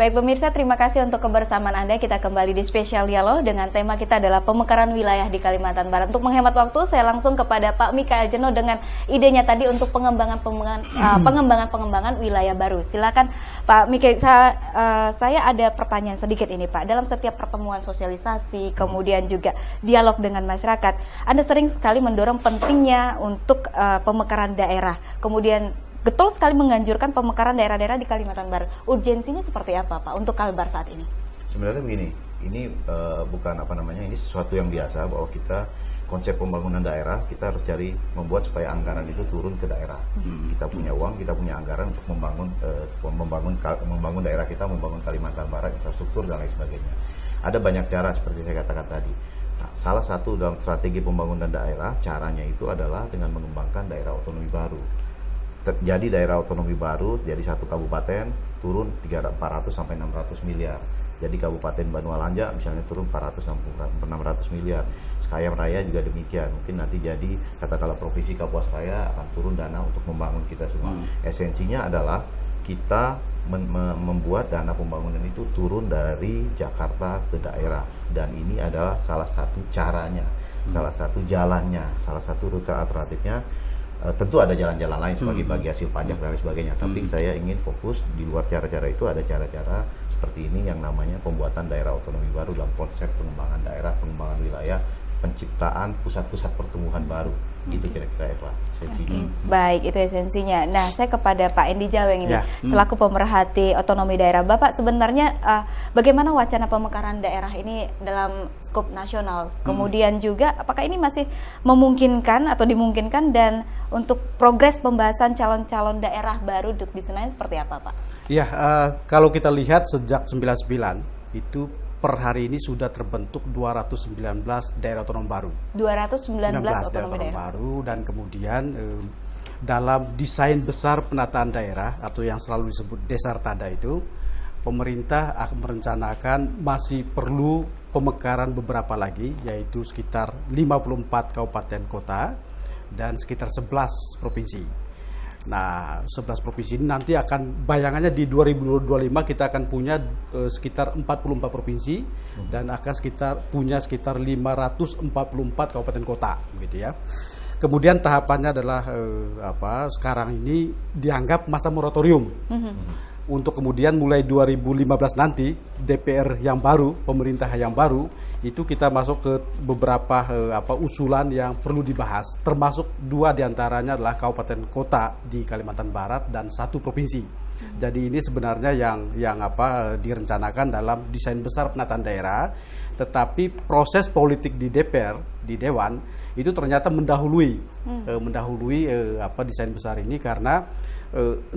Baik pemirsa, terima kasih untuk kebersamaan Anda. Kita kembali di Spesial Dialog dengan tema kita adalah pemekaran wilayah di Kalimantan Barat. Untuk menghemat waktu, saya langsung kepada Pak Mikael Jeno dengan idenya tadi untuk pengembangan wilayah baru. Silakan Pak Mikael. Saya ada pertanyaan sedikit ini Pak. Dalam setiap pertemuan sosialisasi, kemudian juga dialog dengan masyarakat, Anda sering sekali mendorong pentingnya untuk pemekaran daerah. Kemudian betul sekali menganjurkan pemekaran daerah-daerah di Kalimantan Barat. Urgensinya seperti apa Pak untuk Kalbar saat ini? Sebenarnya begini, ini bukan ini sesuatu yang biasa bahwa kita konsep pembangunan daerah kita harus cari membuat supaya anggaran itu turun ke daerah. Kita punya uang, kita punya anggaran untuk membangun daerah kita, membangun Kalimantan Barat, infrastruktur dan lain sebagainya. Ada banyak cara seperti saya katakan tadi. Nah, salah satu dalam strategi pembangunan daerah, caranya itu adalah dengan mengembangkan daerah otonomi baru. Jadi daerah otonomi baru, jadi satu kabupaten turun 400 sampai 600 miliar. Jadi Kabupaten Banu Alanja misalnya turun 600 miliar. Sekayam Raya juga demikian. Mungkin nanti jadi katakanlah Provinsi Kapuas Raya akan turun dana untuk membangun kita semua. Esensinya adalah kita membuat dana pembangunan itu turun dari Jakarta ke daerah. Dan ini adalah salah satu caranya, salah satu jalannya, salah satu rute alternatifnya. Tentu ada jalan-jalan lain sebagai bagi hasil pajak dan lain sebagainya. Tapi saya ingin fokus di luar cara-cara itu ada cara-cara seperti ini yang namanya pembuatan daerah otonomi baru dalam konsep pengembangan daerah, pengembangan wilayah, penciptaan pusat-pusat pertumbuhan baru. Itu kira-kira Eva esensinya. Baik, itu esensinya. Nah, saya kepada Pak Endi Jaweng ini, selaku pemerhati otonomi daerah. Bapak sebenarnya bagaimana wacana pemekaran daerah ini dalam skop nasional? Kemudian juga apakah ini masih memungkinkan atau dimungkinkan, dan untuk progres pembahasan calon-calon daerah baru di Senayan seperti apa Pak? Ya, kalau kita lihat sejak 99 itu per hari ini sudah terbentuk 219 daerah otonom baru. 219 otonomi daerah baru, dan kemudian dalam desain besar penataan daerah atau yang selalu disebut Desartada itu, pemerintah akan merencanakan masih perlu pemekaran beberapa lagi, yaitu sekitar 54 kabupaten kota dan sekitar 11 provinsi. Nah, 11 provinsi ini nanti akan, bayangannya di 2025 kita akan punya sekitar 44 provinsi dan akan punya sekitar 544 kabupaten kota, begitu ya. Kemudian tahapannya adalah sekarang ini dianggap masa moratorium. Untuk kemudian mulai 2015 nanti DPR yang baru, pemerintah yang baru, itu kita masuk ke beberapa usulan yang perlu dibahas, termasuk 2 diantaranya adalah kabupaten kota di Kalimantan Barat dan 1 provinsi. Jadi ini sebenarnya yang direncanakan dalam desain besar penataan daerah, tetapi proses politik di DPR, di Dewan itu ternyata mendahului desain besar ini, karena 65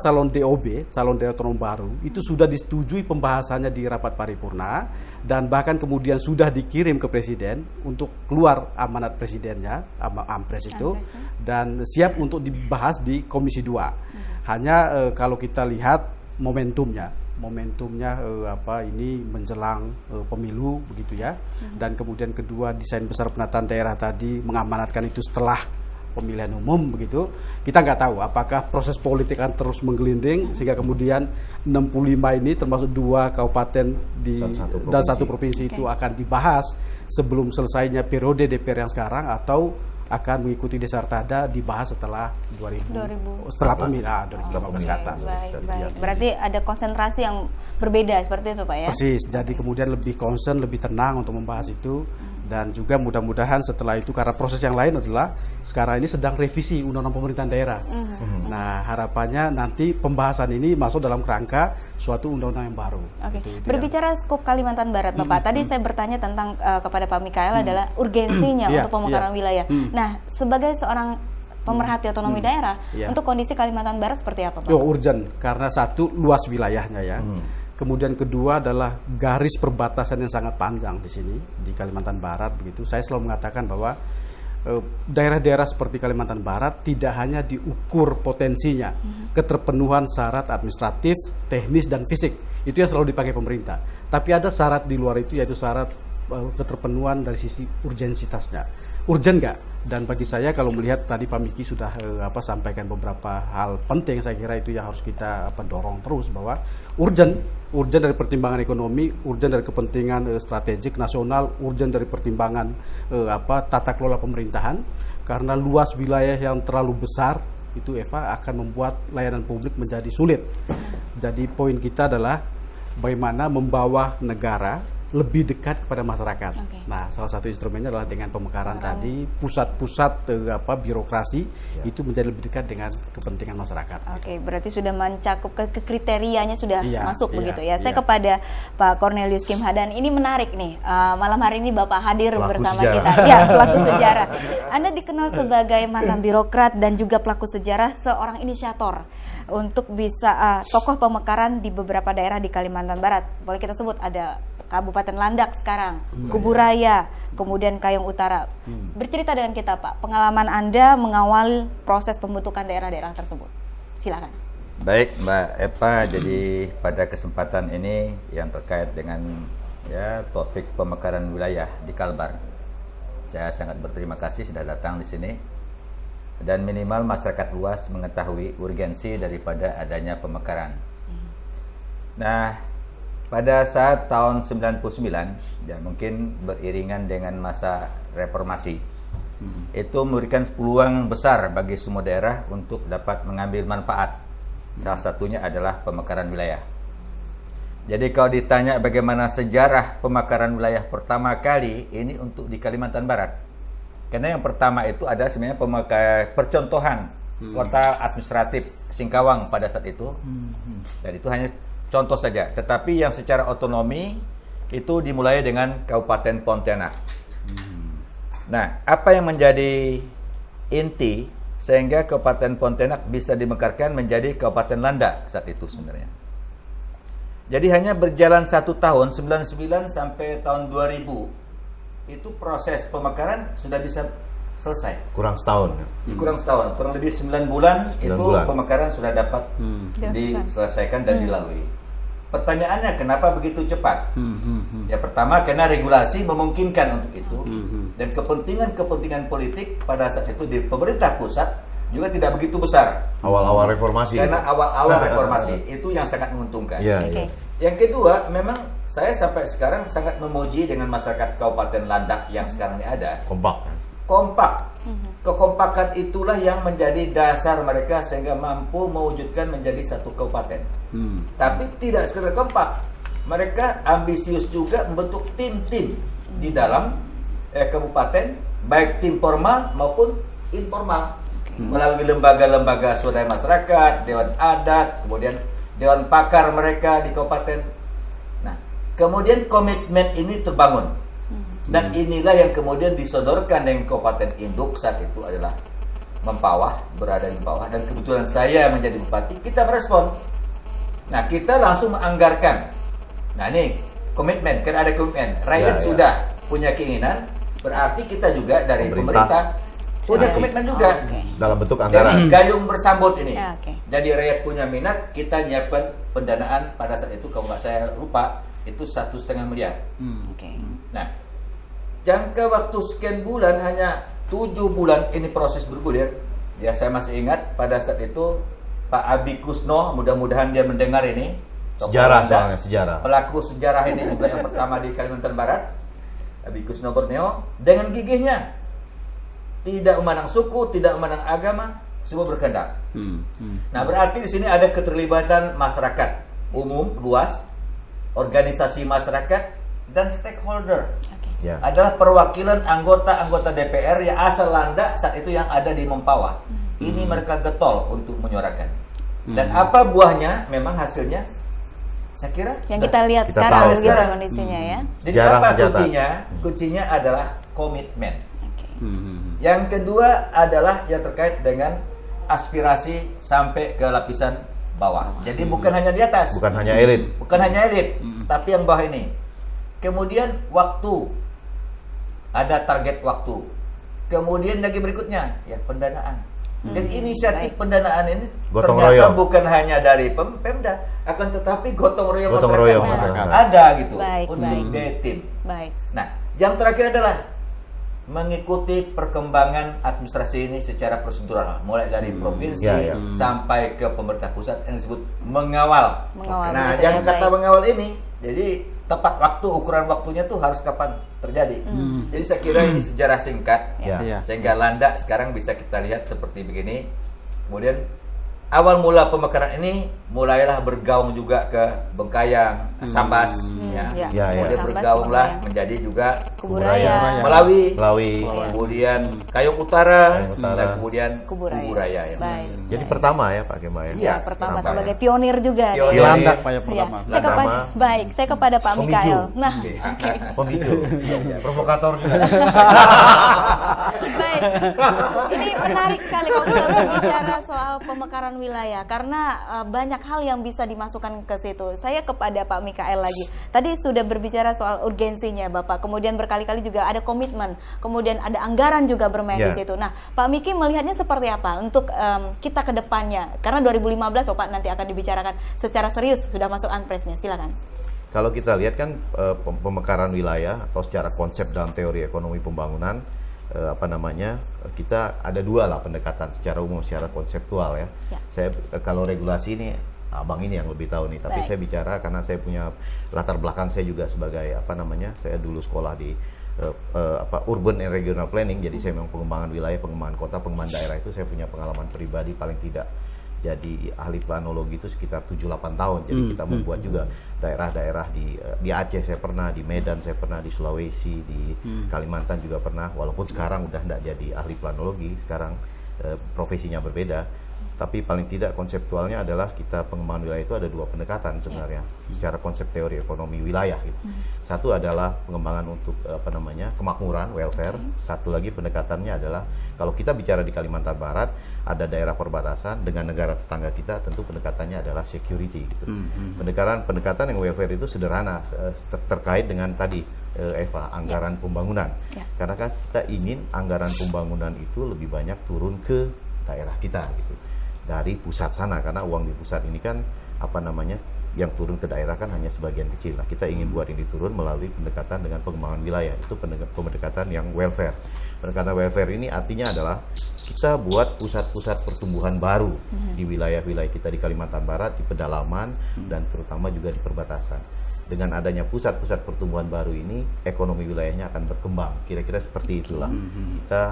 calon DOB, calon daerah otonom baru, itu sudah disetujui pembahasannya di rapat paripurna, dan bahkan kemudian sudah dikirim ke Presiden untuk keluar amanat Presidennya, Ampres itu, dan siap untuk dibahas di Komisi 2. Hanya kalau kita lihat momentumnya ini menjelang pemilu begitu ya, dan kemudian kedua desain besar penataan daerah tadi mengamanatkan itu setelah pemilihan umum begitu. Kita nggak tahu apakah proses politik akan terus menggelinding sehingga kemudian 65 ini termasuk 2 kabupaten dan 1 provinsi itu akan dibahas sebelum selesainya periode DPR yang sekarang, atau akan mengikuti Desartada dibahas setelah 2000 setelah pemilu 2015 ke atas. Baik. Berarti ada konsentrasi yang berbeda seperti itu Pak ya? Persis, jadi kemudian lebih concern, lebih tenang untuk membahas itu. Dan juga mudah-mudahan setelah itu, karena proses yang lain adalah sekarang ini sedang revisi Undang-Undang Pemerintahan Daerah. Nah, harapannya nanti pembahasan ini masuk dalam kerangka suatu undang-undang yang baru. Gitu, berbicara skop Kalimantan Barat, Bapak, tadi saya bertanya tentang kepada Pak Mikael adalah urgensinya untuk pemekaran wilayah. Nah, sebagai seorang pemerhati otonomi daerah, untuk kondisi Kalimantan Barat seperti apa, Pak? Urgent, karena satu, luas wilayahnya ya. Kemudian kedua adalah garis perbatasan yang sangat panjang di sini, di Kalimantan Barat begitu. Saya selalu mengatakan bahwa daerah-daerah seperti Kalimantan Barat tidak hanya diukur potensinya, keterpenuhan syarat administratif, teknis, dan fisik. Itu yang selalu dipakai pemerintah. Tapi ada syarat di luar itu, yaitu syarat keterpenuhan dari sisi urgensitasnya. urgent nggak? Dan bagi saya kalau melihat tadi Pak Miki sudah sampaikan beberapa hal penting, saya kira itu yang harus kita dorong terus, bahwa urgent dari pertimbangan ekonomi, urgent dari kepentingan strategik nasional, urgent dari pertimbangan tata kelola pemerintahan, karena luas wilayah yang terlalu besar itu Eva akan membuat layanan publik menjadi sulit. Jadi poin kita adalah bagaimana membawa negara lebih dekat kepada masyarakat. Okay. Nah, salah satu instrumennya adalah dengan pemekaran tadi, pusat-pusat birokrasi itu menjadi lebih dekat dengan kepentingan masyarakat. Oke, berarti sudah mencakup ke kriterianya sudah masuk begitu ya. Saya Iya. kepada Pak Cornelius Kim Hadan, ini menarik nih. Malam hari ini Bapak hadir Pelaku bersama sejarah. kita. Ya, pelaku sejarah. Anda dikenal sebagai mantan birokrat dan juga pelaku sejarah, seorang inisiator untuk bisa tokoh pemekaran di beberapa daerah di Kalimantan Barat. Boleh kita sebut ada Kabupaten Landak sekarang, Kuburaya, kemudian Kayong Utara. Bercerita dengan kita, Pak, pengalaman Anda mengawal proses pembentukan daerah-daerah tersebut. Silakan. Baik, Mbak Eva, jadi pada kesempatan ini yang terkait dengan topik pemekaran wilayah di Kalbar, saya sangat berterima kasih sudah datang di sini, dan minimal masyarakat luas mengetahui urgensi daripada adanya pemekaran. Nah, pada saat tahun 99, ya mungkin beriringan dengan masa reformasi, itu memberikan peluang besar bagi semua daerah untuk dapat mengambil manfaat. Salah satunya adalah pemekaran wilayah. Jadi kalau ditanya bagaimana sejarah pemekaran wilayah pertama kali, ini untuk di Kalimantan Barat. Karena yang pertama itu ada sebenarnya percontohan kota administratif Singkawang pada saat itu. Dan itu hanya contoh saja, tetapi yang secara otonomi itu dimulai dengan Kabupaten Pontianak. Nah, apa yang menjadi inti sehingga Kabupaten Pontianak bisa dimekarkan menjadi Kabupaten Landak saat itu sebenarnya? Jadi hanya berjalan 1 tahun, 99 sampai tahun 2000, itu proses pemekaran sudah bisa selesai. Kurang setahun. Kurang setahun, kurang lebih 9 bulan 9 itu bulan. pemekaran sudah dapat diselesaikan dan dilalui. Pertanyaannya, kenapa begitu cepat? Ya, pertama karena regulasi memungkinkan untuk itu, dan kepentingan politik pada saat itu di pemerintah pusat juga tidak begitu besar. Awal-awal reformasi. Karena awal-awal reformasi itu yang sangat menguntungkan. Iya, Oke. iya. Yang kedua, memang saya sampai sekarang sangat memuji dengan masyarakat Kabupaten Landak yang sekarang ini ada. Kompak. Kekompakan itulah yang menjadi dasar mereka sehingga mampu mewujudkan menjadi satu kabupaten. Tapi tidak sekedar kompak, mereka ambisius juga membentuk tim-tim di dalam kabupaten, baik tim formal maupun informal, melalui lembaga-lembaga swadaya masyarakat, dewan adat, kemudian dewan pakar mereka di kabupaten. Nah, kemudian komitmen ini terbangun. Dan inilah yang kemudian disodorkan dengan Kabupaten Induk saat itu adalah Mempawah, berada di Mempawah. Dan kebetulan saya menjadi bupati, kita merespon. Nah, kita langsung menganggarkan. Nah, ini komitmen, kan ada komitmen. Rakyat sudah punya keinginan, berarti kita juga dari pemerintah punya komitmen juga. Dalam bentuk anggaran. Jadi gayung bersambut ini. Oke. Jadi rakyat punya minat, kita nyiapkan pendanaan pada saat itu, kalau nggak saya lupa, itu 1,5 miliar. Oke. Nah, jangka waktu sekian bulan, hanya 7 bulan ini proses bergulir. Ya, saya masih ingat pada saat itu Pak Abi Kusno, mudah-mudahan dia mendengar ini. Sejarah soalnya, sejarah. Pelaku sejarah ini juga yang pertama di Kalimantan Barat. Abi Kusno Borneo dengan gigihnya, tidak memandang suku, tidak memandang agama, semua berkehendak. Nah, berarti di sini ada keterlibatan masyarakat umum luas, organisasi masyarakat, dan stakeholder. Ya. Adalah perwakilan anggota-anggota DPR yang asal Landak saat itu yang ada di Mempawah. Ini mereka getol untuk menyuarakan. Dan apa buahnya? Memang hasilnya, saya kira Yang kita lihat Kita sekarang tahu gitu sekarang. kondisinya ya. Jadi Sejarah apa mencatat. kuncinya? Kuncinya adalah komitmen. Oke. Yang kedua adalah yang terkait dengan aspirasi sampai ke lapisan bawah. Jadi bukan hanya di atas, Bukan hanya elit. bukan hanya elit, tapi yang bawah ini. Kemudian waktu, ada target waktu. Kemudian lagi berikutnya, ya pendanaan. Dan inisiatif pendanaan ini Gotong ternyata royong. bukan hanya dari Pemda, akan tetapi gotong royong Gotong masyarakat, royong masyarakat. ada gitu Baik, untuk baik. biaya tim. Baik. Nah, yang terakhir adalah mengikuti perkembangan administrasi ini secara prosedural, mulai dari provinsi sampai ke pemerintah pusat yang disebut mengawal. Nah, gitu yang ya, kata baik. mengawal ini, jadi tepat waktu, ukuran waktunya tuh harus kapan terjadi. Jadi saya kira ini sejarah singkat, sehingga landak sekarang bisa kita lihat seperti begini. Kemudian awal mula pemekaran ini mulailah bergaung juga ke Bengkayang, Sambas, kemudian Sambas, bergaunglah Bengkayang. menjadi juga Kuburaya. Melawi, Iya. kemudian Kayong Utara, Kayong Utara. dan kemudian Kuburaya. Kuburaya. Ya. Baik. Jadi pertama ya Pak Kemal ya. Iya, Pertama Kenapa sebagai ya? pionir juga. nih. Pionir. Landak Pak ya Iya. pertama. Saya kepada, baik, saya kepada Pak Pemicu. Mikael. Nah, Oke. oke. Pemicu, provokator juga. Baik, ini menarik sekali kalau kita berbicara soal pemekaran wilayah karena banyak hal yang bisa dimasukkan ke situ. Saya kepada Pak Mikael lagi. Tadi sudah berbicara soal urgensinya Bapak, kemudian berkali-kali juga ada komitmen, kemudian ada anggaran juga bermain di situ. Nah, Pak Miki melihatnya seperti apa untuk kita ke depannya? Karena 2015 Pak nanti akan dibicarakan secara serius, sudah masuk Anpresnya. Silakan. Kalau kita lihat kan pemekaran wilayah atau secara konsep dalam teori ekonomi pembangunan kita ada dua lah pendekatan secara umum, secara konseptual ya. Saya kalau regulasi ini abang ini yang lebih tahu nih, tapi saya bicara karena saya punya latar belakang, saya juga sebagai saya dulu sekolah di urban and regional planning, jadi saya memang pengembangan wilayah, pengembangan kota, pengembangan daerah itu saya punya pengalaman pribadi paling tidak jadi ahli planologi itu sekitar 7-8 tahun. Jadi kita membuat juga daerah-daerah di Aceh saya pernah, di Medan saya pernah, di Sulawesi, di Kalimantan juga pernah. Walaupun sekarang udah tidak jadi ahli planologi, sekarang profesinya berbeda. Tapi paling tidak konseptualnya adalah kita pengembangan wilayah itu ada dua pendekatan sebenarnya secara konsep teori ekonomi wilayah gitu. Satu adalah pengembangan untuk kemakmuran, welfare. Satu lagi pendekatannya adalah kalau kita bicara di Kalimantan Barat ada daerah perbatasan dengan negara tetangga kita, tentu pendekatannya adalah security gitu. Pendekatan yang welfare itu sederhana, terkait dengan tadi Eva, anggaran pembangunan. Karena kan kita ingin anggaran pembangunan itu lebih banyak turun ke daerah kita gitu. Dari pusat sana, karena uang di pusat ini kan yang turun ke daerah kan hanya sebagian kecil. Nah, kita ingin buat ini turun melalui pendekatan dengan pengembangan wilayah. Itu pendekatan yang welfare. Pendekatan welfare ini artinya adalah kita buat pusat-pusat pertumbuhan baru di wilayah-wilayah kita di Kalimantan Barat, di pedalaman dan terutama juga di perbatasan. Dengan adanya pusat-pusat pertumbuhan baru ini, ekonomi wilayahnya akan berkembang. Kira-kira seperti itulah. Kita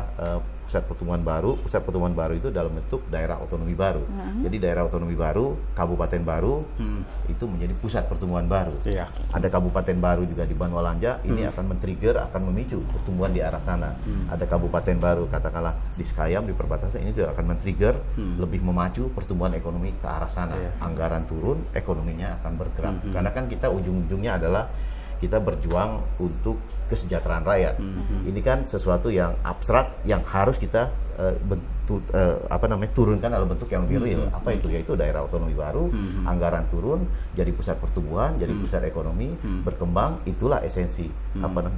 pusat pertumbuhan baru itu dalam bentuk daerah otonomi baru. Jadi daerah otonomi baru, kabupaten baru itu menjadi pusat pertumbuhan baru. Ada kabupaten baru juga di Banwalanja, ini akan men-trigger, akan memicu pertumbuhan di arah sana. Ada kabupaten baru katakanlah di Sekayam, di perbatasan, ini juga akan men-trigger, lebih memacu pertumbuhan ekonomi ke arah sana. Anggaran turun, ekonominya akan bergerak. Karena kan kita ujungnya adalah kita berjuang untuk kesejahteraan rakyat. Ini kan sesuatu yang abstrak yang harus kita turunkan dalam bentuk yang lebih real. Apa itu? Yaitu daerah otonomi baru, anggaran turun, jadi pusat pertumbuhan, jadi pusat ekonomi, berkembang. Itulah esensi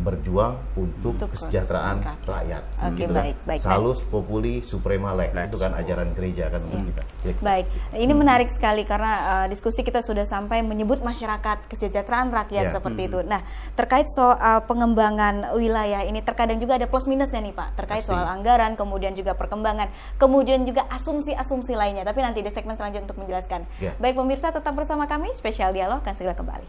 berjuang untuk kesejahteraan rakyat. Oke, baik. Salus populi suprema lex. Itu kan ajaran gereja kan untuk kita. Baik, ini menarik sekali karena diskusi kita sudah sampai menyebut masyarakat, kesejahteraan rakyat seperti itu. Nah, terkait soal pengembangan wilayah ini terkadang juga ada plus minusnya nih Pak, terkait soal anggaran, kemudian juga perkembangan, kemudian juga asumsi-asumsi lainnya. Tapi nanti di segmen selanjutnya untuk menjelaskan. Baik pemirsa, tetap bersama kami, Spesial Dialog akan segera kembali.